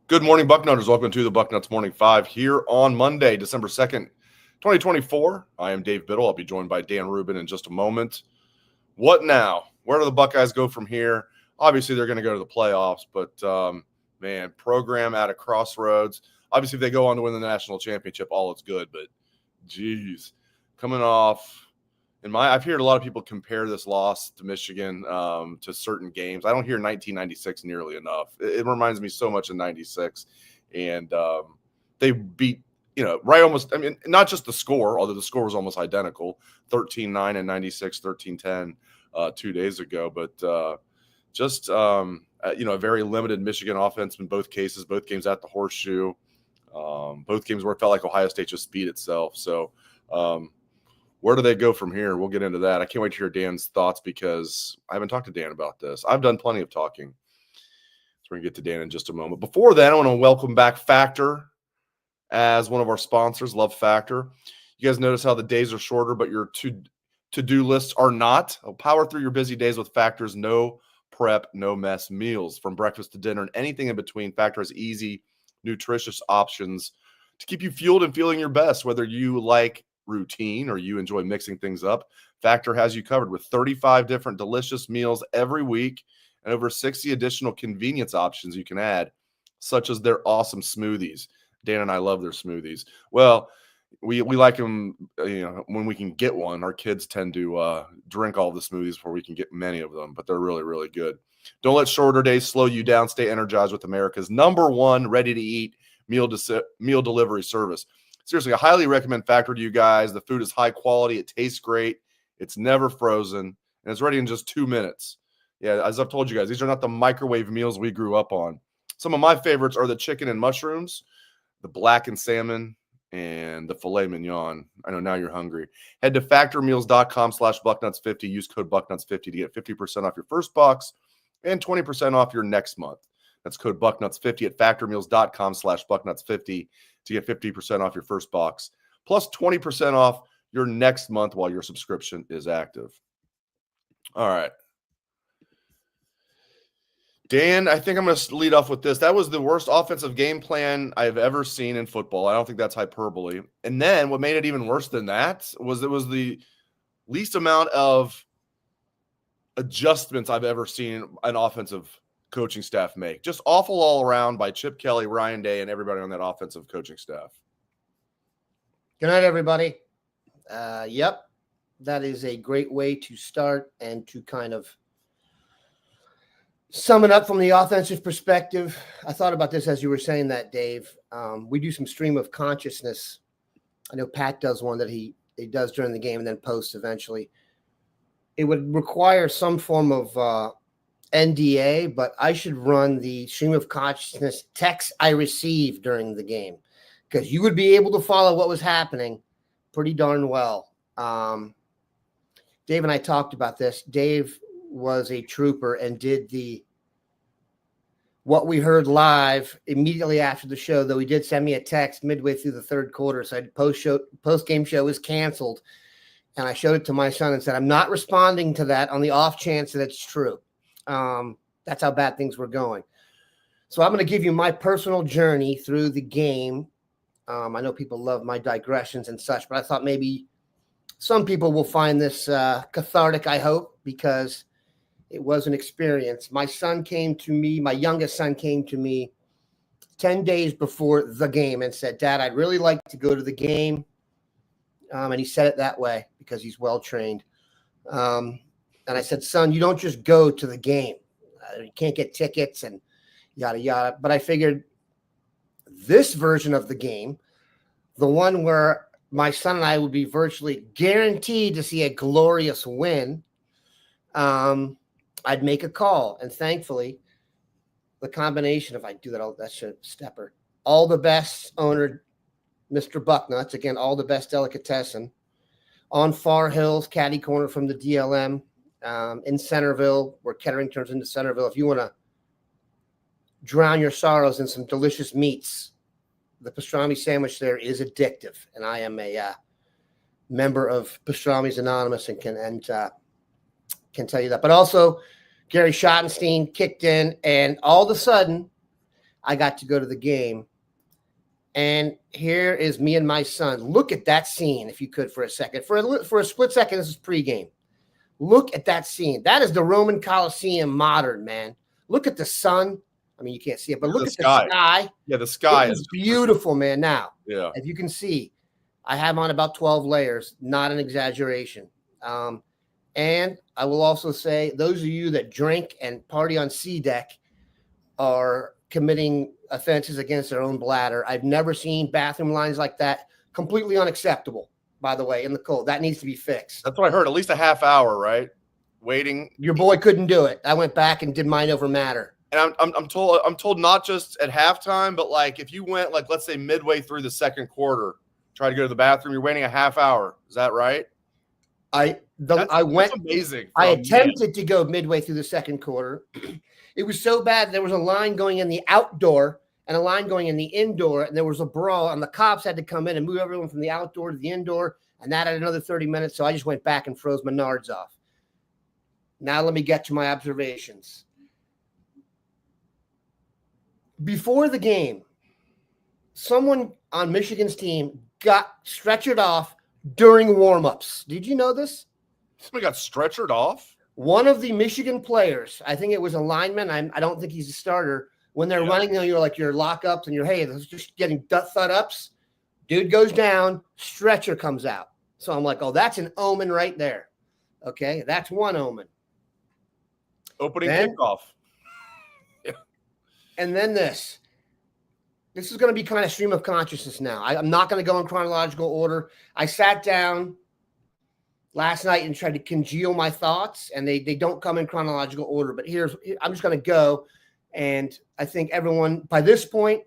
Good morning, Bucknutters. Welcome to the Bucknuts Morning Five here on Monday, December 2nd, 2024. I am Dave Biddle. I'll be joined by Dan Rubin in just a moment. What now? Where do the Buckeyes go from here? Obviously, they're going to go to the playoffs, but, program at a crossroads. Obviously, if they go on to win the national championship, all is good, but, geez, coming off – I've heard a lot of people compare this loss to Michigan to certain games. I don't hear 1996 nearly enough. It reminds me so much of 96. And they beat, right almost – I mean, not just the score, although the score was almost identical, 13-9 and 96, 13-10 2 days ago. But a very limited Michigan offense in both cases, both games at the Horseshoe, both games where it felt like Ohio State just beat itself. So, where do they go from here? We'll get into that. I can't wait to hear Dan's thoughts because I haven't talked to Dan about this. I've done plenty of talking. So we're going to get to Dan in just a moment. Before that, I want to welcome back Factor as one of our sponsors, Love Factor. You guys notice how the days are shorter, but your to-do lists are not. Power through your busy days with Factor's no prep, no mess meals. From breakfast to dinner and anything in between, Factor has easy, nutritious options to keep you fueled and feeling your best, whether you like routine or you enjoy mixing things up. Factor has you covered with 35 different delicious meals every week and over 60 additional convenience options you can add, such as their awesome smoothies. Dan and I love their smoothies. Well, we like them, when we can get one. Our kids tend to drink all the smoothies before we can get many of them, but they're really, really good. Don't let shorter days slow you down. Stay energized with America's #1 ready-to-eat meal delivery service. Seriously, I highly recommend Factor to you guys. The food is high quality. It tastes great. It's never frozen, and it's ready in just 2 minutes. Yeah, as I've told you guys, these are not the microwave meals we grew up on. Some of my favorites are the chicken and mushrooms, the blackened salmon, and the filet mignon. I know now you're hungry. Head to factormeals.com/Bucknuts50. Use code Bucknuts50 to get 50% off your first box and 20% off your next month. That's code Bucknuts50 at factormeals.com/Bucknuts50 to get 50% off your first box, plus 20% off your next month while your subscription is active. All right. Dan, I think I'm going to lead off with this. That was the worst offensive game plan I've ever seen in football. I don't think that's hyperbole. And then what made it even worse than that was it was the least amount of adjustments I've ever seen an offensive coaching staff make. Just awful all around by Chip Kelly, Ryan Day, and everybody on that offensive coaching staff. Good night, everybody. Yep, that is a great way to start and to kind of sum it up from the offensive perspective. I thought about this as you were saying that, Dave. We do some stream of consciousness. I know Pat does one that he does during the game and then posts eventually. It would require some form of NDA, but I should run the stream of consciousness text I received during the game because you would be able to follow what was happening pretty darn well. Dave and I talked about this. Dave was a trooper and did what we heard live immediately after the show, though he did send me a text midway through the third quarter. So post-game show was canceled. And I showed it to my son and said, I'm not responding to that on the off chance that it's true. That's how bad things were going. So I'm going to give you my personal journey through the game. I know people love my digressions and such, but I thought maybe some people will find this cathartic, I hope, because it was an experience. My youngest son came to me 10 days before the game and said, Dad, I'd really like to go to the game. And he said it that way because he's well-trained. And I said, son, you don't just go to the game. You can't get tickets and yada, yada. But I figured this version of the game, the one where my son and I would be virtually guaranteed to see a glorious win, I'd make a call. And thankfully, the combination of that's a stepper. All the best owner, Mr. Bucknuts, again, all the best delicatessen, on Far Hills, catty corner from the DLM, in Centerville, where Kettering turns into Centerville. If you want to drown your sorrows in some delicious meats, the pastrami sandwich there is addictive. And I am a member of Pastrami's Anonymous and can tell you that. But also, Gary Schottenstein kicked in, and all of a sudden, I got to go to the game. And here is me and my son. Look at that scene, if you could, for a second. For a split second, this is pregame. Look at that scene. That is the Roman Coliseum modern, man. Look at the sun. I mean, you can't see it, but look at the sky. Yeah, the sky is beautiful, man. Now, yeah, if you can see, I have on about 12 layers, not an exaggeration. And I will also say, those of you that drink and party on C deck are committing offenses against their own bladder. I've never seen bathroom lines like that. Completely unacceptable, by the way, in the cold. That needs to be fixed. That's what I heard. At least a half hour, right? Waiting. Your boy couldn't do it. I went back and did mind over matter. And I'm told not just at halftime, but like if you went like let's say midway through the second quarter, try to go to the bathroom, you're waiting a half hour. Is that right? That's amazing. I attempted to go midway through the second quarter. It was so bad. There was a line going in the outdoor and a line going in the indoor, and there was a brawl, and the cops had to come in and move everyone from the outdoor to the indoor, and that had another 30 minutes. So I just went back and froze my nards off. Now let me get to my observations. Before the game, someone on Michigan's team got stretchered off during warmups. Did you know this? Somebody got stretchered off? One of the Michigan players, I think it was a lineman. I don't think he's a starter. When they're running, you're like your lockups and you're, hey, this is just getting thud ups. Dude goes down, stretcher comes out. So I'm like, oh, that's an omen right there. Okay, that's one omen. Opening kickoff. Yeah. And then this. This is going to be kind of stream of consciousness now. I'm not going to go in chronological order. I sat down last night and tried to congeal my thoughts, and they don't come in chronological order. But I'm just going to go, and I think everyone by this point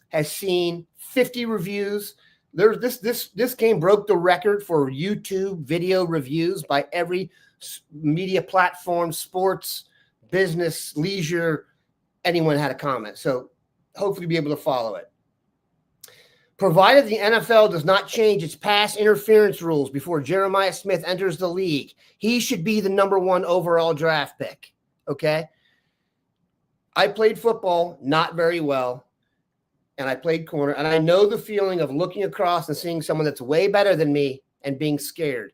has seen 50 reviews. This game broke the record for YouTube video reviews by every media platform, sports, business, leisure. Anyone had a comment, so hopefully be able to follow it. Provided the NFL does not change its pass interference rules before Jeremiah Smith enters the league, he should be the number 1 overall draft pick. Okay? I played football not very well, and I played corner, and I know the feeling of looking across and seeing someone that's way better than me and being scared.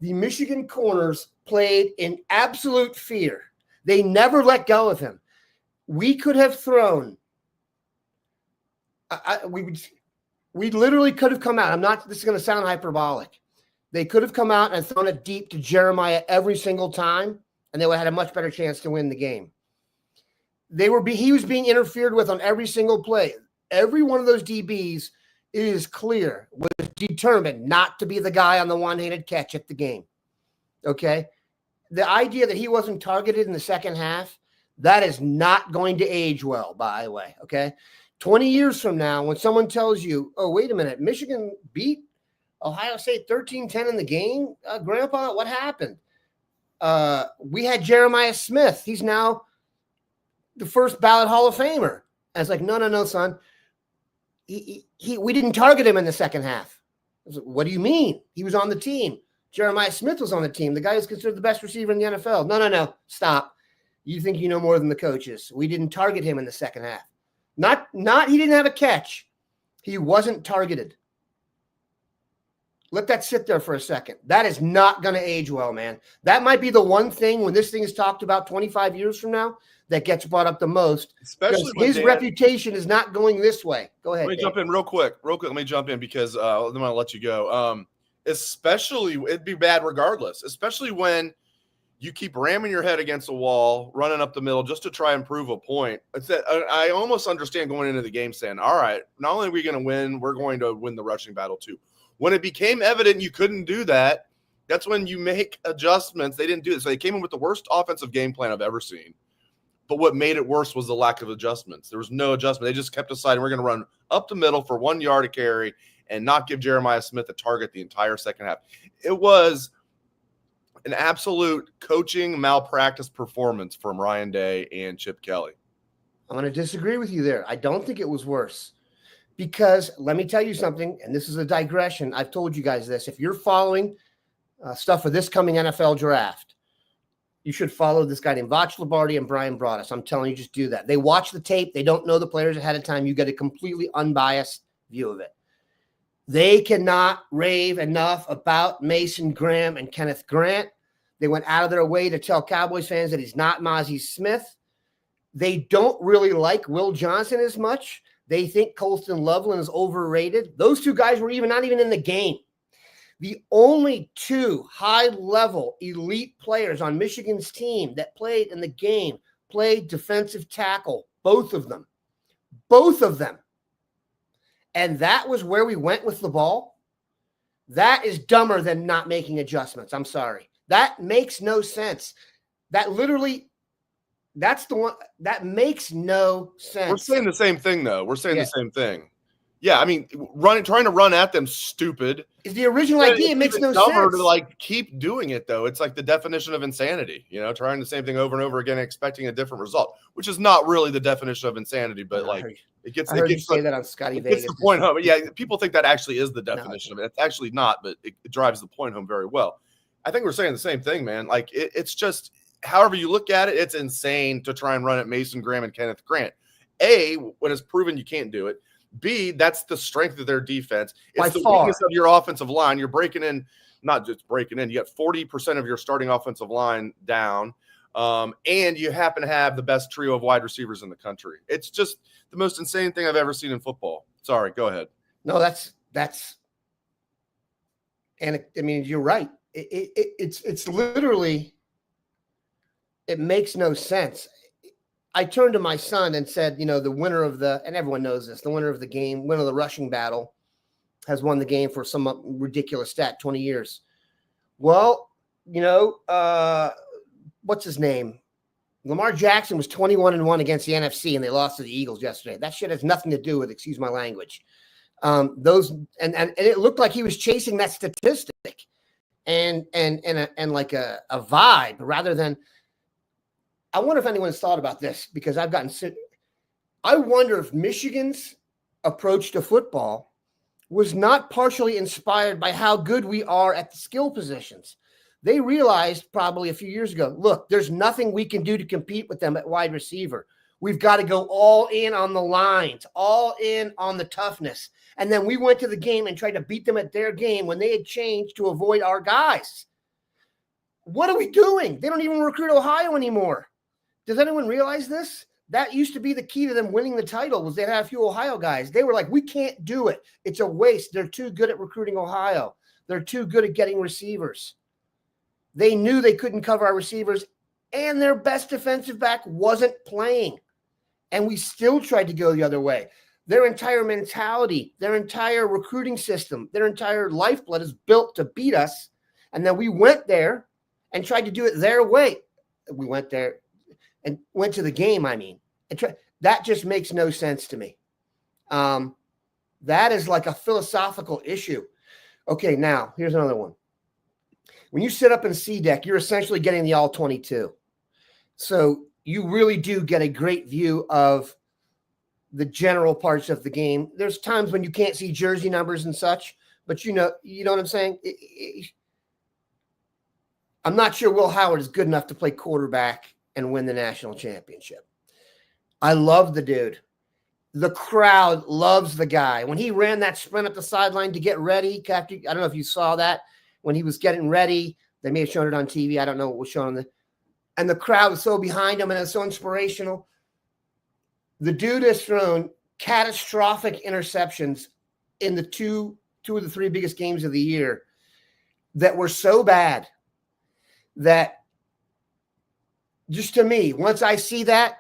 The Michigan corners played in absolute fear. They never let go of him. We could have thrown we literally could have come out. This is going to sound hyperbolic. They could have come out and thrown it deep to Jeremiah every single time, and they would have had a much better chance to win the game. He was being interfered with on every single play. Every one of those DBs, it is clear, was determined not to be the guy on the one-handed catch at the game. Okay? The idea that he wasn't targeted in the second half, that is not going to age well, by the way. Okay? 20 years from now, when someone tells you, oh, wait a minute, Michigan beat Ohio State 13-10 in the game, Grandpa, what happened? We had Jeremiah Smith. He's now the first ballot Hall of Famer. And it's like, no, son. We didn't target him in the second half. I was like, what do you mean? He was on the team. Jeremiah Smith was on the team. The guy who's considered the best receiver in the NFL. No, stop. You think you know more than the coaches. We didn't target him in the second half. Not he didn't have a catch. He wasn't targeted. Let that sit there for a second. That is not going to age well, man. That might be the one thing when this thing is talked about 25 years from now that gets brought up the most. Especially his reputation is not going this way. Go ahead. Let me jump in real quick. Let me jump in because then I'll let you go. Especially, it'd be bad regardless, especially when you keep ramming your head against a wall, running up the middle just to try and prove a point. It's that I almost understand going into the game saying, all right, not only are we going to win, we're going to win the rushing battle too. When it became evident you couldn't do that, that's when you make adjustments. They didn't do it. So they came in with the worst offensive game plan I've ever seen. But what made it worse was the lack of adjustments. There was no adjustment. They just kept deciding we're going to run up the middle for 1 yard to carry and not give Jeremiah Smith a target the entire second half. It was an absolute coaching malpractice performance from Ryan Day and Chip Kelly. I'm going to disagree with you there. I don't think it was worse because let me tell you something, and this is a digression. I've told you guys this. If you're following stuff for this coming NFL draft, you should follow this guy named Vach Lombardi and Brian Broaddus. I'm telling you, just do that. They watch the tape. They don't know the players ahead of time. You get a completely unbiased view of it. They cannot rave enough about Mason Graham and Kenneth Grant. They went out of their way to tell Cowboys fans that he's not Mozzie Smith. They don't really like Will Johnson as much. They think Colston Loveland is overrated. Those two guys were not even in the game. The only two high-level elite players on Michigan's team that played in the game played defensive tackle, both of them. Both of them. And that was where we went with the ball. That is dumber than not making adjustments. I'm sorry. That makes no sense. That's the one that makes no sense. We're saying the same thing, though. We're saying the same thing. Yeah, I mean, trying to run at them stupid is the original idea. It makes no sense. To like keep doing it, though. It's like the definition of insanity. Trying the same thing over and over again, expecting a different result, which is not really the definition of insanity. But it gets. I heard you say that on Scotty Vegas. It's the point home. Yeah, people think that actually is the definition of it. It's actually not, but it drives the point home very well. I think we're saying the same thing, man. Like it's just, however you look at it, it's insane to try and run at Mason Graham and Kenneth Grant. A, when it's proven you can't do it. B, that's the strength of their defense. It's the weakness of your offensive line. You're breaking in, not just breaking in. You got 40% of your starting offensive line down, and you happen to have the best trio of wide receivers in the country. It's just the most insane thing I've ever seen in football. Sorry, go ahead. No, that's, and I mean, you're right. It's literally, it makes no sense. I turned to my son and said, the winner of and everyone knows this, the winner of the game, winner of the rushing battle has won the game for some ridiculous stat, 20 years. Well, what's his name? Lamar Jackson was 21-1 against the NFC, and they lost to the Eagles yesterday. That shit has nothing to do with, excuse my language. And it looked like he was chasing that statistic and like a vibe rather than. I wonder if anyone's thought about this because I wonder if Michigan's approach to football was not partially inspired by how good we are at the skill positions. They realized probably a few years ago, look, there's nothing we can do to compete with them at wide receiver. We've got to go all in on the lines, all in on the toughness. And then we went to the game and tried to beat them at their game when they had changed to avoid our guys. What are we doing? They don't even recruit Ohio anymore. Does anyone realize this? That used to be the key to them winning the title was they had a few Ohio guys. They were like, we can't do it. It's a waste. They're too good at recruiting Ohio. They're too good at getting receivers. They knew they couldn't cover our receivers, and their best defensive back wasn't playing. And we still tried to go the other way. Their entire mentality, their entire recruiting system, their entire lifeblood is built to beat us. And then we went there and tried to do it their way. We went there. And went to the game, that just makes no sense to me. That is like a philosophical issue. Okay, now, here's another one. When you sit up in C-Deck, you're essentially getting the all-22. So you really do get a great view of the general parts of the game. There's times when you can't see jersey numbers and such, but you know what I'm saying? I'm not sure Will Howard is good enough to play quarterback and win the national championship. I love the dude. The crowd loves the guy. When he ran that sprint up the sideline to get ready, I don't know if you saw that. When he was getting ready, they may have shown it on TV. I don't know what was shown on and the crowd was so behind him and it's so inspirational. The dude has thrown catastrophic interceptions in the two of the three biggest games of the year that were so bad that just to me, once I see that,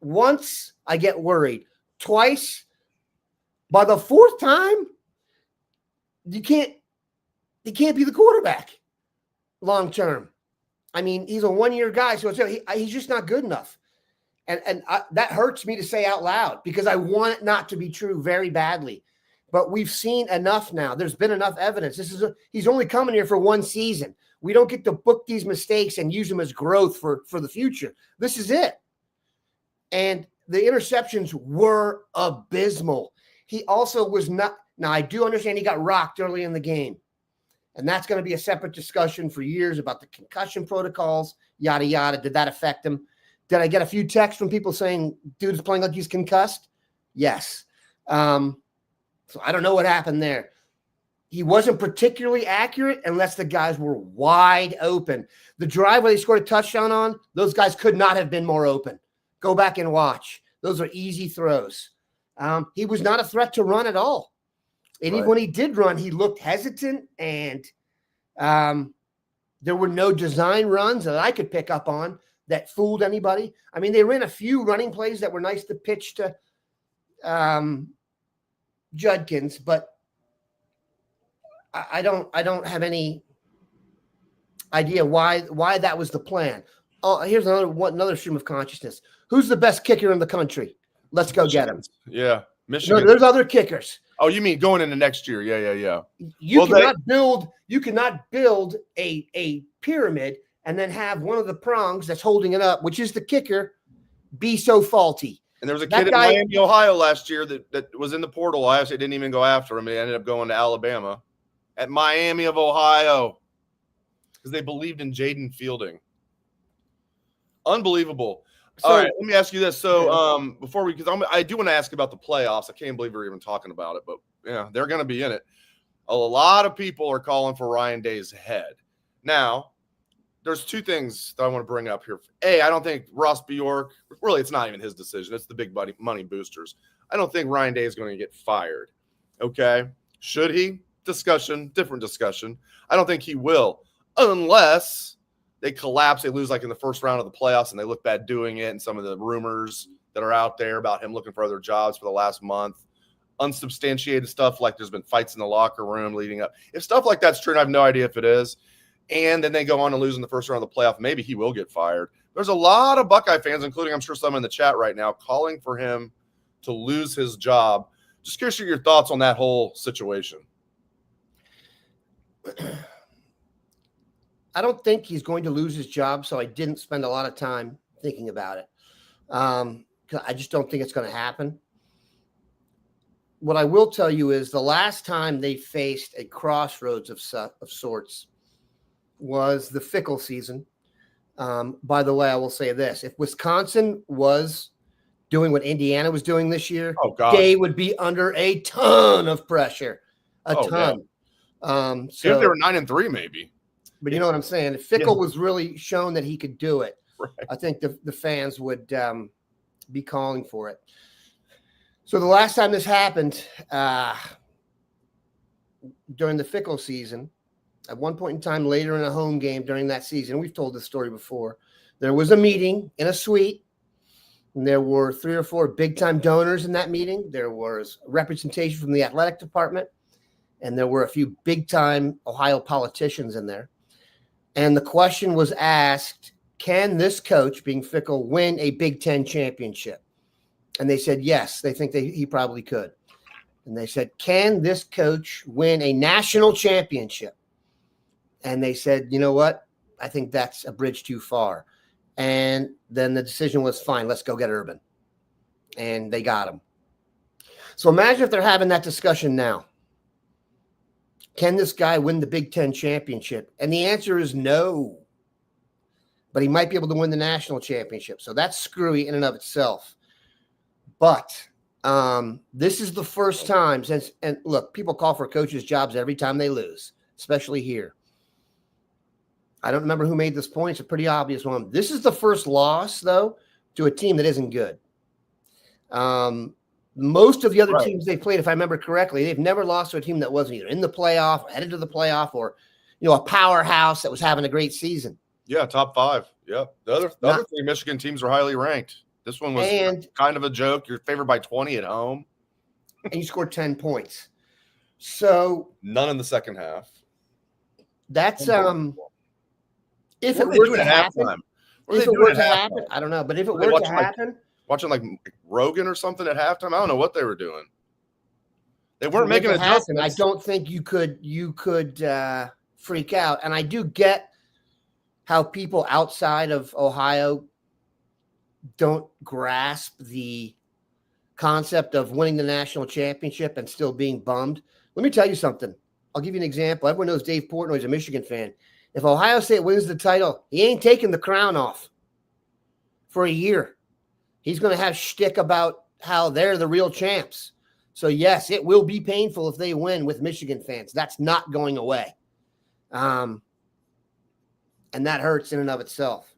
once I get worried. Twice, by the fourth time, he can't be the quarterback long term. I mean, he's a one-year guy, so he's just not good enough. And that hurts me to say out loud because I want it not to be true very badly. But we've seen enough now. There's been enough evidence. He's only coming here for one season. We don't get to book these mistakes and use them as growth for the future. This is it. And the interceptions were abysmal. He also was not. Now, I do understand he got rocked early in the game. And that's going to be a separate discussion for years about the concussion protocols, yada, yada. Did that affect him? Did I get a few texts from people saying, dude's playing like he's concussed? Yes. So I don't know what happened there. He wasn't particularly accurate unless the guys were wide open. The drive where they scored a touchdown on, those guys could not have been more open. Go back and watch. Those are easy throws. He was not a threat to run at all. And even when he did run, he looked hesitant, and there were no design runs that I could pick up on that fooled anybody. I mean, they ran a few running plays that were nice to pitch to Judkins, but I don't have any idea why that was the plan. Oh, here's another stream of consciousness. Who's the best kicker in the country? Let's go get him. Yeah, Michigan. No, there's other kickers. Oh, you mean going into next year? Yeah. You cannot build a pyramid and then have one of the prongs that's holding it up, which is the kicker, be so faulty. And there was a kid in Miami, Ohio last year that was in the portal. Ohio State didn't even go after him. He ended up going to Alabama at Miami of Ohio because they believed in Jaden Fielding. Unbelievable. So, all right, let me ask you this. So before because I do want to ask about the playoffs. I can't believe we're even talking about it, but yeah, they're going to be in it. A lot of people are calling for Ryan Day's head. Now, there's two things that I want to bring up here. A, I don't think Ross Bjork, really, it's not even his decision. It's the big money boosters. I don't think Ryan Day is going to get fired. Okay. Should he? Different discussion. I don't think he will, unless they collapse, they lose like in the first round of the playoffs, and they look bad doing it. And some of the rumors that are out there about him looking for other jobs for the last month, unsubstantiated stuff like there's been fights in the locker room leading up. If stuff like that's true, and I have no idea if it is, and then they go on to lose in the first round of the playoff, maybe he will get fired. There's a lot of Buckeye fans, including I'm sure some in the chat right now, calling for him to lose his job. Just curious your thoughts on that whole situation. I don't think he's going to lose his job, so I didn't spend a lot of time thinking about it. I just don't think it's going to happen. What I will tell you is the last time they faced a crossroads of sorts was the Fickle season. By the way, I will say this. If Wisconsin was doing what Indiana was doing this year, they would be under a ton of pressure. A ton. Yeah. So if they were 9-3, maybe. But you know what I'm saying? If Fickle was really shown that he could do it, right, I think the fans would be calling for it. So the last time this happened, during the Fickle season, at one point in time later in a home game during that season, we've told this story before, there was a meeting in a suite, and there were 3 or 4 big-time donors in that meeting. There was representation from the athletic department, and there were a few big-time Ohio politicians in there. And the question was asked, can this coach, being Fickle, win a Big Ten championship? And they said, yes, they think he probably could. And they said, can this coach win a national championship? And they said, you know what? I think that's a bridge too far. And then the decision was, fine, let's go get Urban. And they got him. So imagine if they're having that discussion now. Can this guy win the Big Ten championship? And the answer is no. But he might be able to win the national championship. So that's screwy in and of itself. But this is the first time since, and look, people call for coaches' jobs every time they lose, especially here. I don't remember who made this point. It's a pretty obvious one. This is the first loss, though, to a team that isn't good. Most of the other teams they've played, if I remember correctly, they've never lost to a team that wasn't either in the playoff, or headed to the playoff, or a powerhouse that was having a great season. Yeah, top 5. Yeah, the other 3 Michigan teams were highly ranked. This one was kind of a joke. You're favored by 20 at home, and you scored 10 points. So none in the second half. That's if it were to happen. If it were to happen, I don't know, but if it were to happen. Watching like Rogan or something at halftime. I don't know what they were doing. They weren't making adjustments. I don't think you could freak out. And I do get how people outside of Ohio don't grasp the concept of winning the national championship and still being bummed. Let me tell you something. I'll give you an example. Everyone knows Dave Portnoy is a Michigan fan. If Ohio State wins the title, he ain't taking the crown off for a year. He's going to have shtick about how they're the real champs. So, yes, it will be painful if they win with Michigan fans. That's not going away. And that hurts in and of itself.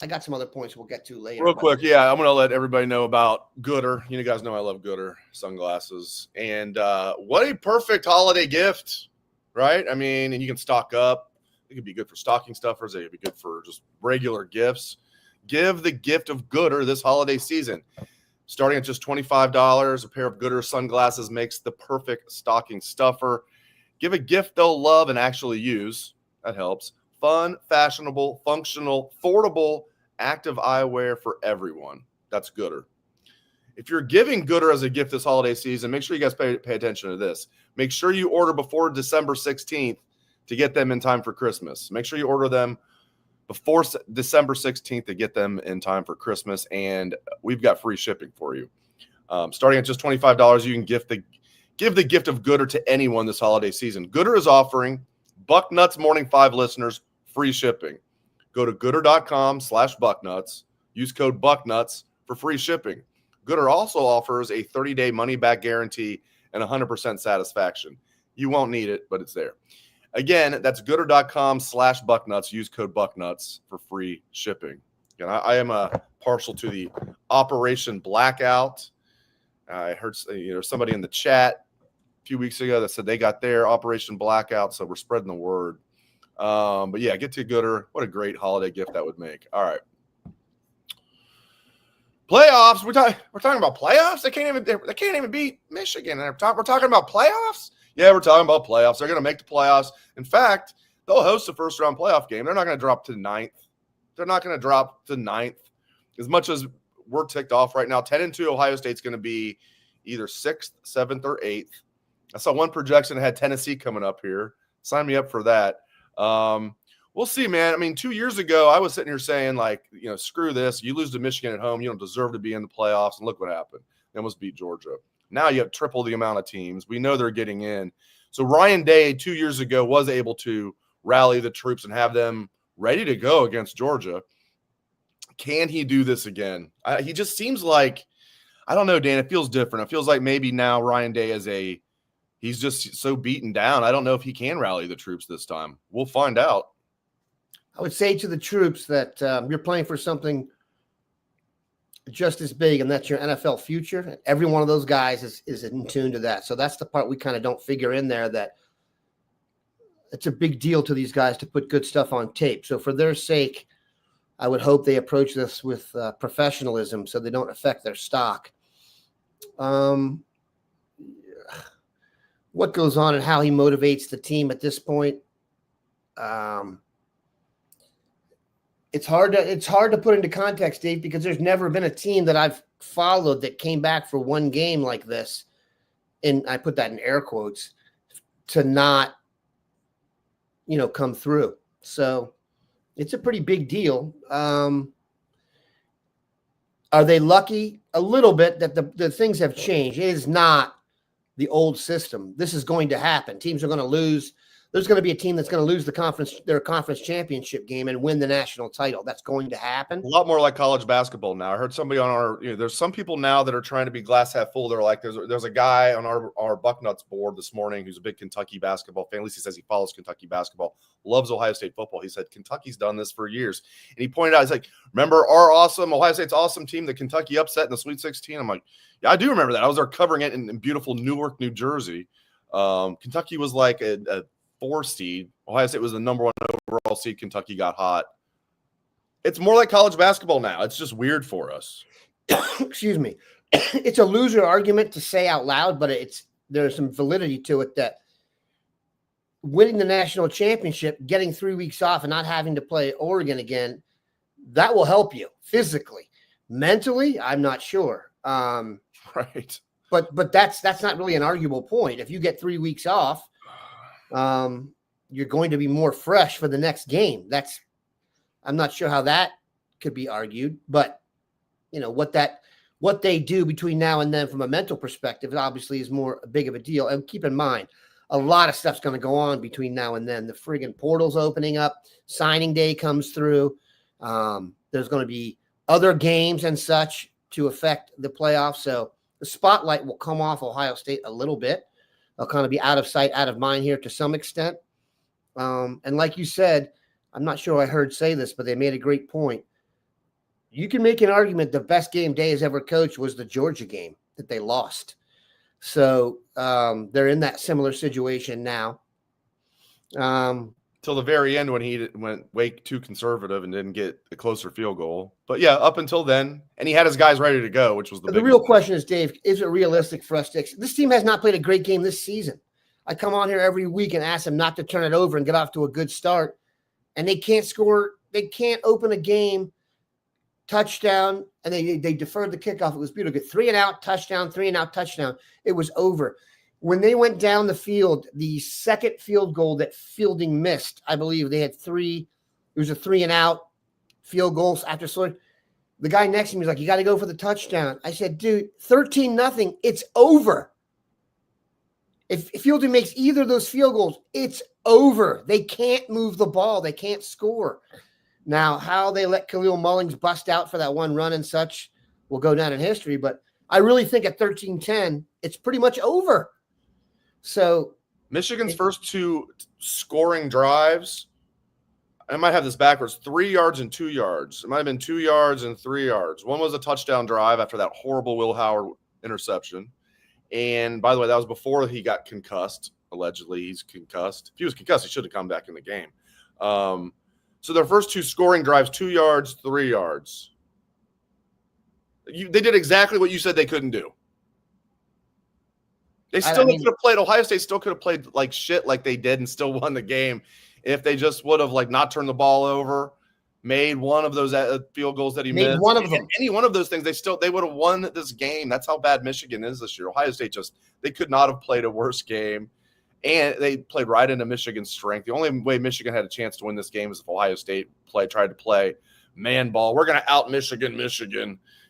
I got some other points we'll get to later. Real quick, yeah, I'm going to let everybody know about Goodr. You guys know I love Goodr sunglasses. And what a perfect holiday gift, right? I mean, and you can stock up. It could be good for stocking stuffers. It could be good for just regular gifts. Give the gift of Goodr this holiday season. Starting at just $25, a pair of Goodr sunglasses makes the perfect stocking stuffer. Give a gift they'll love and actually use. That helps. Fun, fashionable, functional, affordable, active eyewear for everyone. That's Goodr. If you're giving Goodr as a gift this holiday season, make sure you guys pay attention to this. Make sure you order before December 16th to get them in time for Christmas. Make sure you order them before December 16th to get them in time for Christmas, and we've got free shipping for you. Starting at just $25, you can give the gift of Goodr to anyone this holiday season. Goodr is offering Bucknuts Morning 5 listeners free shipping. Go to goodr.com/Bucknuts. Use code Bucknuts for free shipping. Goodr also offers a 30-day money-back guarantee and 100% satisfaction. You won't need it, but it's there. Again, that's goodr.com/Bucknuts. Use code Bucknuts for free shipping. Again, I am partial to the Operation Blackout. I heard somebody in the chat a few weeks ago that said they got their Operation Blackout, so we're spreading the word. But yeah, get to Goodr. What a great holiday gift that would make. All right. Playoffs. We're talking about playoffs. They can't even beat Michigan. We're talking about playoffs. Yeah, we're talking about playoffs. They're going to make the playoffs. In fact, they'll host a first-round playoff game. They're not going to drop to ninth. They're not going to drop to ninth. As much as we're ticked off right now, 10-2, Ohio State's going to be either 6th, 7th, or 8th. I saw one projection that had Tennessee coming up here. Sign me up for that. We'll see, man. I mean, 2 years ago, I was sitting here saying, like, screw this. You lose to Michigan at home. You don't deserve to be in the playoffs. And look what happened. They almost beat Georgia. Now you have triple the amount of teams. We know they're getting in. So Ryan Day 2 years ago was able to rally the troops and have them ready to go against Georgia. Can he do this again? He just seems like, I don't know, Dan, it feels different. It feels like maybe now Ryan Day he's just so beaten down. I don't know if he can rally the troops this time. We'll find out. I would say to the troops that you're playing for something just as big, and that's your NFL future. Every one of those guys is in tune to that. So that's the part we kind of don't figure in there, that it's a big deal to these guys to put good stuff on tape. So for their sake, I would hope they approach this with professionalism so they don't affect their stock. What goes on and how he motivates the team at this point, it's hard to put into context, Dave, because there's never been a team that I've followed that came back for one game like this, and I put that in air quotes, to not, come through. So it's a pretty big deal. Are they lucky? A little bit that the things have changed. It is not the old system. This is going to happen. Teams are going to lose. There's going to be a team that's going to lose their conference championship game and win the national title. That's going to happen. A lot more like college basketball now. I heard somebody on our, there's some people now that are trying to be glass half full. They're like, there's a guy on our Bucknuts board this morning who's a big Kentucky basketball fan. At least he says he follows Kentucky basketball, loves Ohio State football. He said Kentucky's done this for years. And he pointed out, he's like, remember our Ohio State's awesome team that Kentucky upset in the Sweet 16? I'm like, yeah, I do remember that. I was there covering it in beautiful Newark, New Jersey. Kentucky was like a 4 seed. Ohio State was the number 1 overall seed. Kentucky got hot. It's more like college basketball now. It's just weird for us. Excuse me. It's a loser argument to say out loud, but there's some validity to it, that winning the national championship, getting 3 weeks off and not having to play Oregon again, that will help you physically. Mentally, I'm not sure. Right. But that's not really an arguable point. If you get 3 weeks off, you're going to be more fresh for the next game. I'm not sure how that could be argued, but what they do between now and then from a mental perspective, obviously is more big of a deal. And keep in mind, a lot of stuff's going to go on between now and then. The friggin' portal's opening up. Signing day comes through. There's going to be other games and such to affect the playoffs. So the spotlight will come off Ohio State a little bit. They'll kind of be out of sight, out of mind here to some extent. And like you said, I'm not sure I heard say this, but they made a great point. You can make an argument the best game Day has ever coached was the Georgia game that they lost. So they're in that similar situation now. Till the very end when he went way too conservative and didn't get a closer field goal. But yeah, up until then, and he had his guys ready to go, which was the real question is, Dave, is it realistic for us to – this team has not played a great game this season. I come on here every week and ask them not to turn it over and get off to a good start, and they can't score. They can't open a game, touchdown, and they deferred the kickoff. It was beautiful. 3-and-out, touchdown, 3-and-out, touchdown. It was over. When they went down the field, the second field goal that Fielding missed, I believe they had three. It was a 3-and-out field goals after scoring. The guy next to me was like, "You got to go for the touchdown." I said, "Dude, 13-0. It's over. If Fielding makes either of those field goals, it's over. They can't move the ball. They can't score." Now, how they let Khalil Mullings bust out for that one run and such will go down in history. But I really think at 13-10, it's pretty much over. So Michigan's first two scoring drives, I might have this backwards, 3 yards and 2 yards. It might have been 2 yards and 3 yards. One was a touchdown drive after that horrible Will Howard interception. And by the way, that was before he got concussed. Allegedly, he's concussed. If he was concussed, he should have come back in the game. So their first two scoring drives, 2 yards, 3 yards. They did exactly what you said they couldn't do. They still could have played. Ohio State still could have played like shit like they did and still won the game if they just would have like not turned the ball over, made one of those field goals that he missed. One of them. Any one of those things, they would have won this game. That's how bad Michigan is this year. Ohio State they could not have played a worse game, and they played right into Michigan's strength. The only way Michigan had a chance to win this game is if Ohio State tried to play man ball. We're going to out Michigan.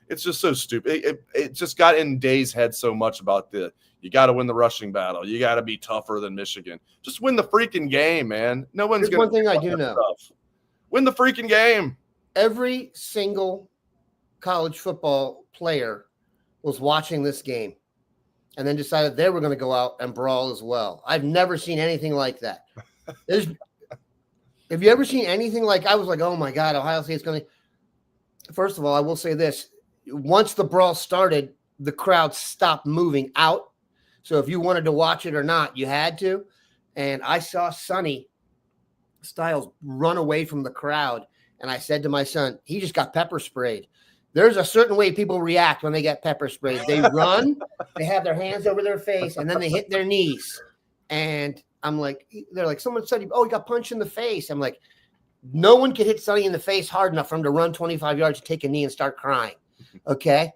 It's just so stupid. It just got in Day's head so much about you got to win the rushing battle. You got to be tougher than Michigan. Just win the freaking game, man. No one's going to. One thing I do know. Win the freaking game. Every single college football player was watching this game and then decided they were going to go out and brawl as well. I've never seen anything like that. Have you ever seen anything like – I was like, oh, my God, Ohio State's going to – first of all, I will say this. Once the brawl started, the crowd stopped moving out. So if you wanted to watch it or not, you had to. And I saw Sonny Styles run away from the crowd. And I said to my son, he just got pepper sprayed. There's a certain way people react when they get pepper sprayed. They run, they have their hands over their face, and then they hit their knees. And I'm like, they're like, someone said, oh, he got punched in the face. I'm like, no one could hit Sonny in the face hard enough for him to run 25 yards, take a knee, and start crying. Okay?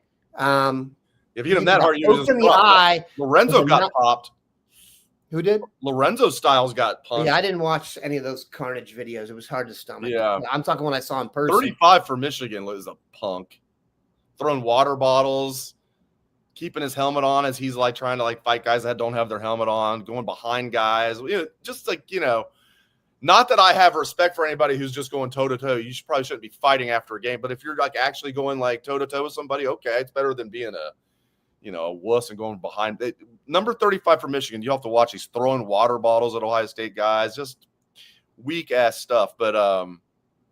If you hit him that hard, you just in the eye. Lorenzo got popped. Who did? Lorenzo Styles got punched. Yeah, I didn't watch any of those carnage videos. It was hard to stomach. Yeah. I'm talking when I saw him in person. 35 for Michigan was a punk. Throwing water bottles, keeping his helmet on as he's like trying to like fight guys that don't have their helmet on, going behind guys. Just like, not that I have respect for anybody who's just going toe-to-toe. You probably shouldn't be fighting after a game. But if you're like actually going like toe-to-toe with somebody, okay, it's better than being a wuss and going behind. Number 35 for Michigan, you have to watch. He's throwing water bottles at Ohio State guys. Just weak-ass stuff. But,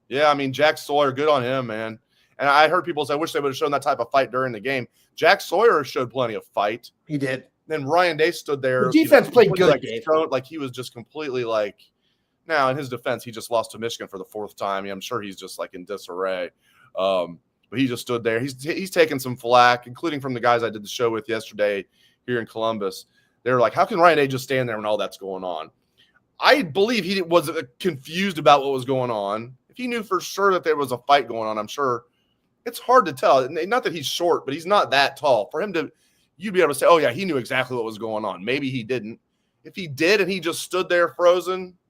Jack Sawyer, good on him, man. And I heard people say, I wish they would have shown that type of fight during the game. Jack Sawyer showed plenty of fight. He did. Then Ryan Day stood there. The defense played good, Dave. Like he was just completely like – now, in his defense, he just lost to Michigan for the fourth time. I'm sure he's just like in disarray. But he just stood there. He's taken some flack, including from the guys I did the show with yesterday here in Columbus. They were like, how can Ryan Day just stand there when all that's going on? I believe he was confused about what was going on. If he knew for sure that there was a fight going on, I'm sure it's hard to tell. Not that he's short, but he's not that tall. For him to – you'd be able to say, oh, yeah, he knew exactly what was going on. Maybe he didn't. If he did and he just stood there frozen –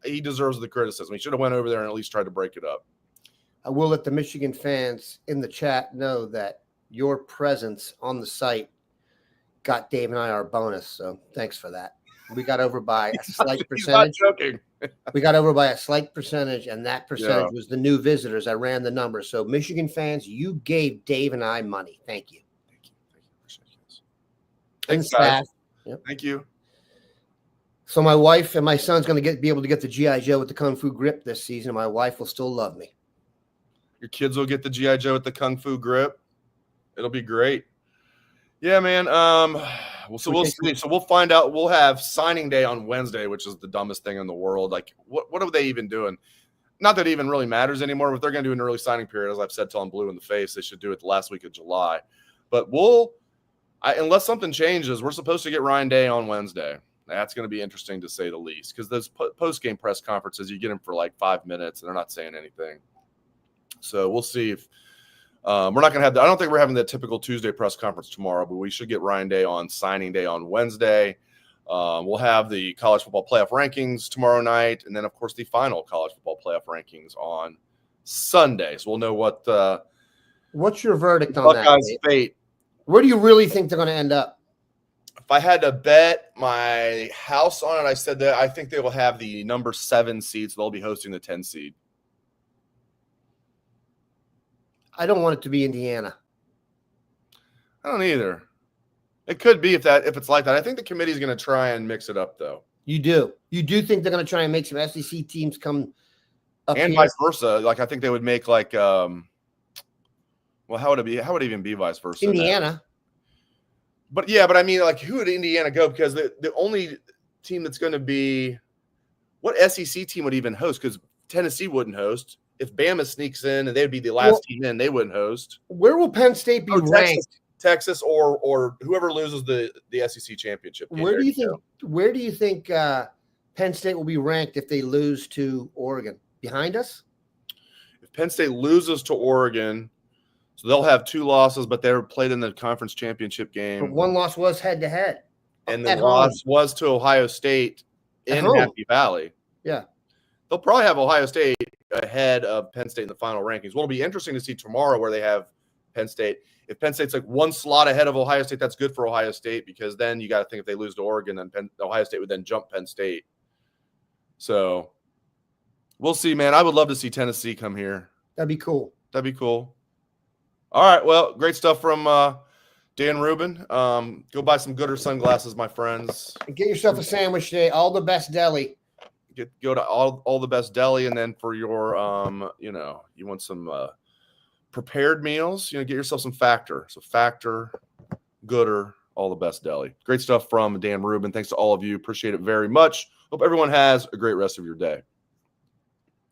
he deserves the criticism. He should have went over there and at least tried to break it up. I will let the Michigan fans in the chat know that your presence on the site got Dave and I our bonus. So thanks for that. We got over by a slight He's not percentage. joking. We got over by a slight percentage, and that percentage Yeah. was the new visitors. I ran the numbers. So, Michigan fans, you gave Dave and I money. Thank you. Thank you. Appreciate it. And Thanks, guys. staff. Yep. Thank you. So my wife and my son's going to be able to get the G.I. Joe with the Kung Fu grip this season. And my wife will still love me. Your kids will get the G.I. Joe with the Kung Fu grip. It'll be great. Yeah, man. We'll see. So we'll find out. We'll have signing day on Wednesday, which is the dumbest thing in the world. Like, what are they even doing? Not that it even really matters anymore. But if they're going to do an early signing period, as I've said till I'm blue in the face, they should do it the last week of July. But unless something changes, we're supposed to get Ryan Day on Wednesday. That's going to be interesting to say the least, because those post-game press conferences, you get them for like 5 minutes and they're not saying anything. So we'll see if we're not going to have I don't think we're having the typical Tuesday press conference tomorrow, but we should get Ryan Day on signing day on Wednesday. We'll have the college football playoff rankings tomorrow night. And then, of course, the final college football playoff rankings on Sunday. So we'll know what's your verdict on Buckeyes' that? fate. Where do you really think they're going to end up? If I had to bet my house on it, I said that I think they will have the number 7 seed, so they'll be hosting the 10 seed. I don't want it to be Indiana. I don't either. It could be if it's like that. I think the committee is going to try and mix it up, though. You do think they're going to try and make some SEC teams come up and here? vice versa. Like, I think they would make like well, how would it be? How would it even be vice versa? Indiana. But yeah, but I mean, like, who would Indiana go? Because the only team that's going to be, what SEC team would even host? Because Tennessee wouldn't host. If Bama sneaks in and they'd be the last team in, they wouldn't host. Where will Penn State be ranked? Texas or whoever loses the SEC championship game. Where do you think Penn State will be ranked if they lose to Oregon? Behind us? If Penn State loses to Oregon, so they'll have 2 losses, but they were played in the conference championship game. But one loss was head-to-head. And the loss was to Ohio State in Happy Valley. Yeah. They'll probably have Ohio State ahead of Penn State in the final rankings. Well, it'll be interesting to see tomorrow where they have Penn State. If Penn State's like 1 slot ahead of Ohio State, that's good for Ohio State, because then you got to think if they lose to Oregon, then Ohio State would then jump Penn State. So we'll see, man. I would love to see Tennessee come here. That'd be cool. That'd be cool. All right. Well, great stuff from Dan Rubin. Go buy some Goodr sunglasses, my friends. Get yourself a sandwich today. All the best deli. Go to all the best deli, and then for your you want some prepared meals, get yourself some Factor. So Factor, Goodr, all the best deli. Great stuff from Dan Rubin. Thanks to all of you. Appreciate it very much. Hope everyone has a great rest of your day.